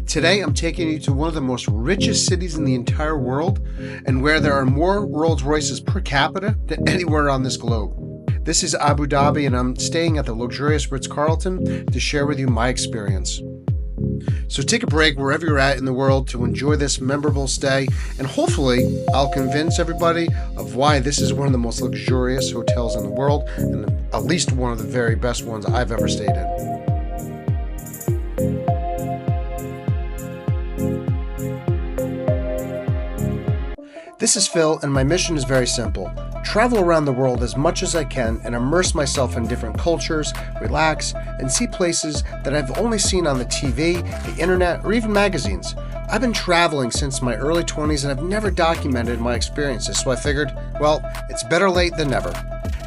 Today I'm taking you to one of the most richest cities in the entire world and where there are more Rolls Royces per capita than anywhere on this globe. This is Abu Dhabi and I'm staying at the luxurious Ritz Carlton to share with you my experience. So take a break wherever you're at in the world to enjoy this memorable stay, and hopefully I'll convince everybody of why this is one of the most luxurious hotels in the world and at least one of the very best ones I've ever stayed in. This is Phil, and my mission is very simple. Travel around the world as much as I can and immerse myself in different cultures, relax, and see places that I've only seen on the TV, the internet, or even magazines. I've been traveling since my early 20s and I've never documented my experiences, so I figured, well, it's better late than never.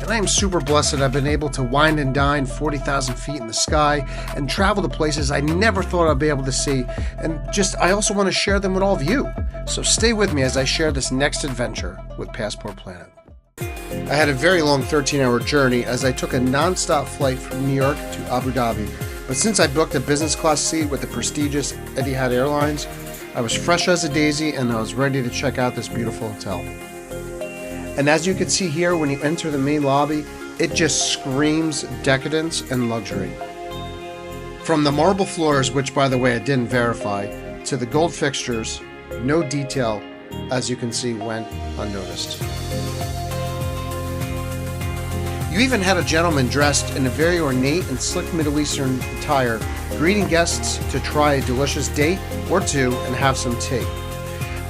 And I am super blessed that I've been able to wine and dine 40,000 feet in the sky and travel to places I never thought I'd be able to see. And I also want to share them with all of you. So stay with me as I share this next adventure with Passport Planet. I had a very long 13-hour journey as I took a non-stop flight from New York to Abu Dhabi. But since I booked a business class seat with the prestigious Etihad Airlines, I was fresh as a daisy and I was ready to check out this beautiful hotel. And as you can see here, when you enter the main lobby, it just screams decadence and luxury. From the marble floors, which by the way I didn't verify, to the gold fixtures, no detail, as you can see, went unnoticed. You even had a gentleman dressed in a very ornate and slick Middle Eastern attire, greeting guests to try a delicious date or two and have some tea.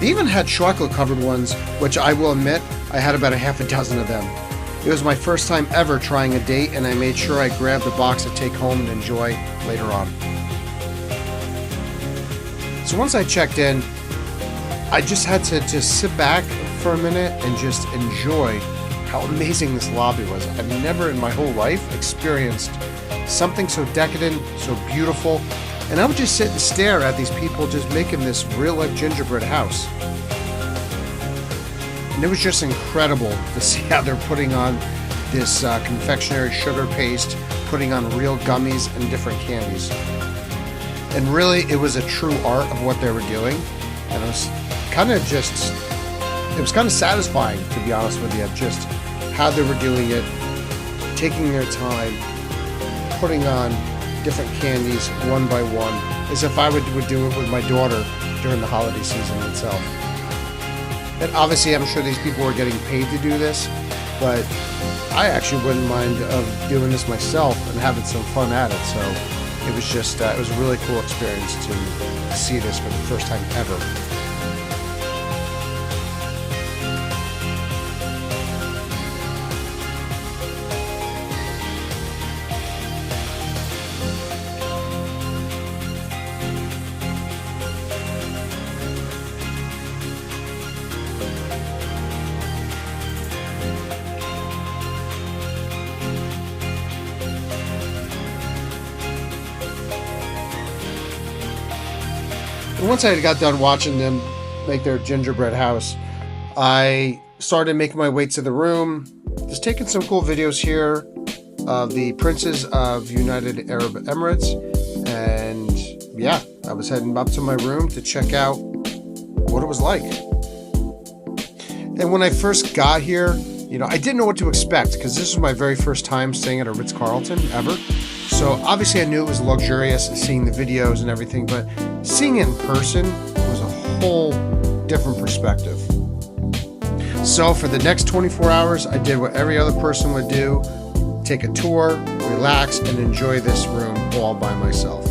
They even had chocolate-covered ones, which I will admit, I had about a half a dozen of them. It was my first time ever trying a date, and I made sure I grabbed a box to take home and enjoy later on. So once I checked in, I just had to sit back for a minute and just enjoy how amazing this lobby was. I've never in my whole life experienced something so decadent, so beautiful, and I would just sit and stare at these people just making this real-life gingerbread house. And it was just incredible to see how they're putting on this confectionery sugar paste, putting on real gummies and different candies. And really, it was a true art of what they were doing, and it was kind of satisfying, to be honest with you, just how they were doing it, taking their time, putting on different candies one by one, as if I would do it with my daughter during the holiday season itself. And obviously I'm sure these people were getting paid to do this, but I actually wouldn't mind of doing this myself and having some fun at it. So it was just, it was a really cool experience to see this for the first time ever. And once I got done watching them make their gingerbread house, I started making my way to the room, just taking some cool videos here of the Princes of United Arab Emirates, and yeah, I was heading up to my room to check out what it was like. And when I first got here, I didn't know what to expect because this was my very first time staying at a Ritz Carlton ever. So obviously I knew it was luxurious, seeing the videos and everything, but seeing it in person was a whole different perspective. So for the next 24 hours, I did what every other person would do: take a tour, relax, and enjoy this room all by myself.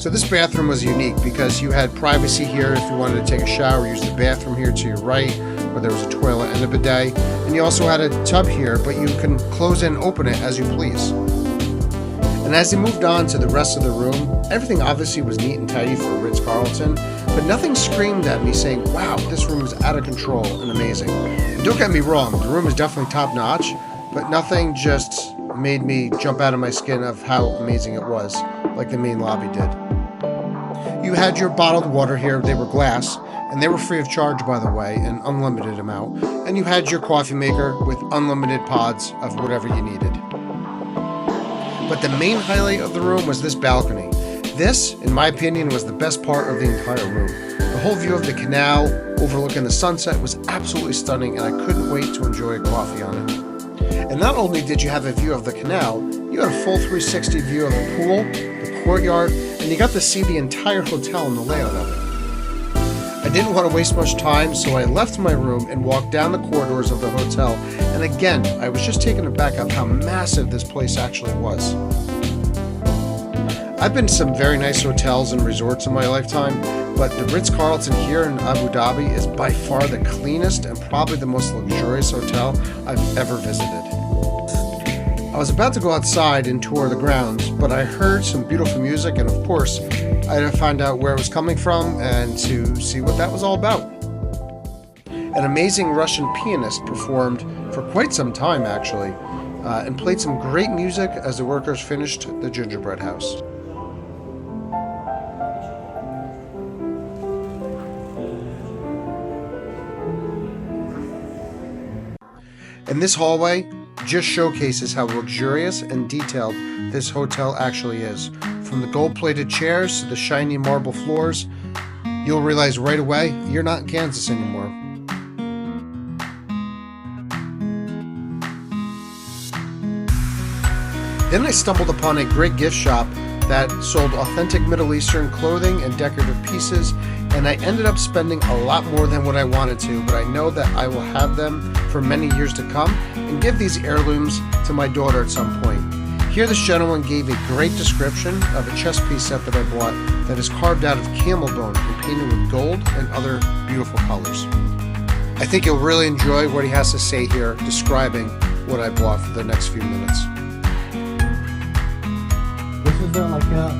So this bathroom was unique because you had privacy here if you wanted to take a shower, use the bathroom here to your right, where there was a toilet and a bidet. And you also had a tub here, but you can close and open it as you please. And as they moved on to the rest of the room, everything obviously was neat and tidy for Ritz Carlton, but nothing screamed at me saying, wow, this room is out of control and amazing. And don't get me wrong, the room is definitely top notch, but nothing just made me jump out of my skin of how amazing it was, like the main lobby did. You had your bottled water here, they were glass, and they were free of charge, by the way, an unlimited amount. And you had your coffee maker with unlimited pods of whatever you needed. But the main highlight of the room was this balcony. This, in my opinion, was the best part of the entire room. The whole view of the canal overlooking the sunset was absolutely stunning, and I couldn't wait to enjoy a coffee on it. And not only did you have a view of the canal, you had a full 360 view of the pool, the courtyard, and you got to see the entire hotel and the layout of it. I didn't want to waste much time, so I left my room and walked down the corridors of the hotel, and again, I was just taken aback of how massive this place actually was. I've been to some very nice hotels and resorts in my lifetime, but the Ritz Carlton here in Abu Dhabi is by far the cleanest and probably the most luxurious hotel I've ever visited. I was about to go outside and tour the grounds, but I heard some beautiful music, and of course, I had to find out where it was coming from and to see what that was all about. An amazing Russian pianist performed for quite some time actually, and played some great music as the workers finished the gingerbread house. And this hallway just showcases how luxurious and detailed this hotel actually is. From the gold-plated chairs to the shiny marble floors, you'll realize right away you're not in Kansas anymore. Then I stumbled upon a great gift shop that sold authentic Middle Eastern clothing and decorative pieces, and I ended up spending a lot more than what I wanted to, but I know that I will have them for many years to come and give these heirlooms to my daughter at some point. Here this gentleman gave a great description of a chess piece set that I bought that is carved out of camel bone and painted with gold and other beautiful colors. I think you'll really enjoy what he has to say here describing what I bought for the next few minutes. This is like a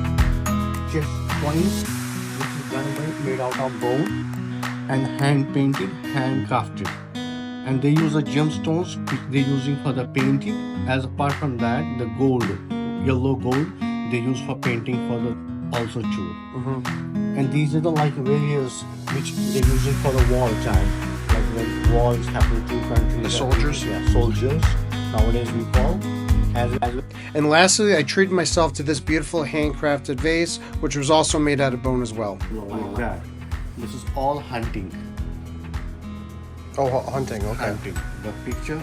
chess coin which is done by made out of bone and hand painted, hand crafted. And they use the gemstones which they're using for the painting. As apart from that, the gold, yellow gold, they use for painting for the also too. And these are the like various which they're using for the war time, like when wars happen to countries. The soldiers? Yeah, soldiers. Nowadays we call. And lastly, I treated myself to this beautiful handcrafted vase, which was also made out of bone as well. Like that. This is all hunting. Oh, hunting, okay. Hunting. The picture,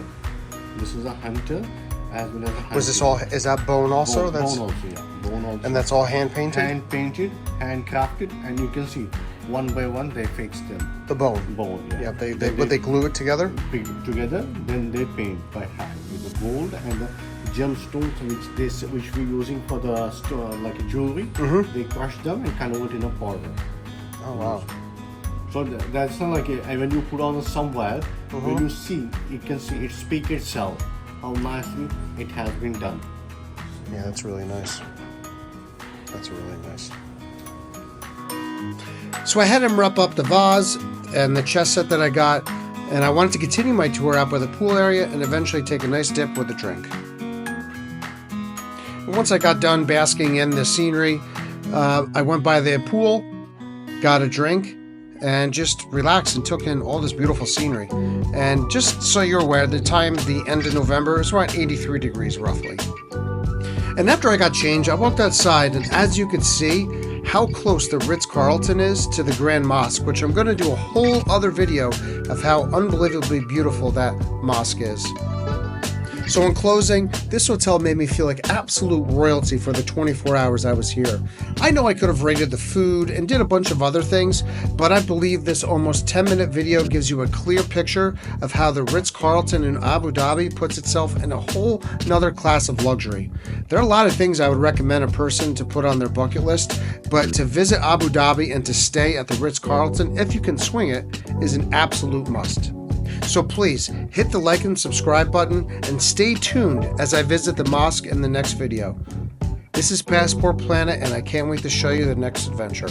this is a hunter as well as a hunting. Was this all, is that bone also? Bone also, yeah. Bone also. And that's all hand painted? Hand painted, hand crafted, and you can see one by one they fix them. The bone? Bone, yeah. Yeah, they glue it together? Together, then they paint by hand with the gold and the gemstones which we're using for the like jewelry. They crush them and convert in a powder. Oh wow. So that's not like when you put on somewhere, when you see, you can see it speak itself, how nicely it has been done. Yeah, that's really nice. That's really nice. So I had him wrap up the vase and the chess set that I got, and I wanted to continue my tour out by the pool area and eventually take a nice dip with a drink. And once I got done basking in the scenery, I went by the pool, got a drink, and just relaxed and took in all this beautiful scenery. And just so you're aware, the end of November, is around 83 degrees roughly. And after I got changed, I walked outside, and as you could see, how close the Ritz Carlton is to the Grand Mosque, which I'm going to do a whole other video of how unbelievably beautiful that mosque is. So in closing, this hotel made me feel like absolute royalty for the 24 hours I was here. I know I could have rated the food and did a bunch of other things, but I believe this almost 10-minute video gives you a clear picture of how the Ritz Carlton in Abu Dhabi puts itself in a whole nother class of luxury. There are a lot of things I would recommend a person to put on their bucket list, but to visit Abu Dhabi and to stay at the Ritz Carlton, if you can swing it, is an absolute must. So please hit the like and subscribe button and stay tuned as I visit the mosque in the next video. This is Passport Planet, and I can't wait to show you the next adventure.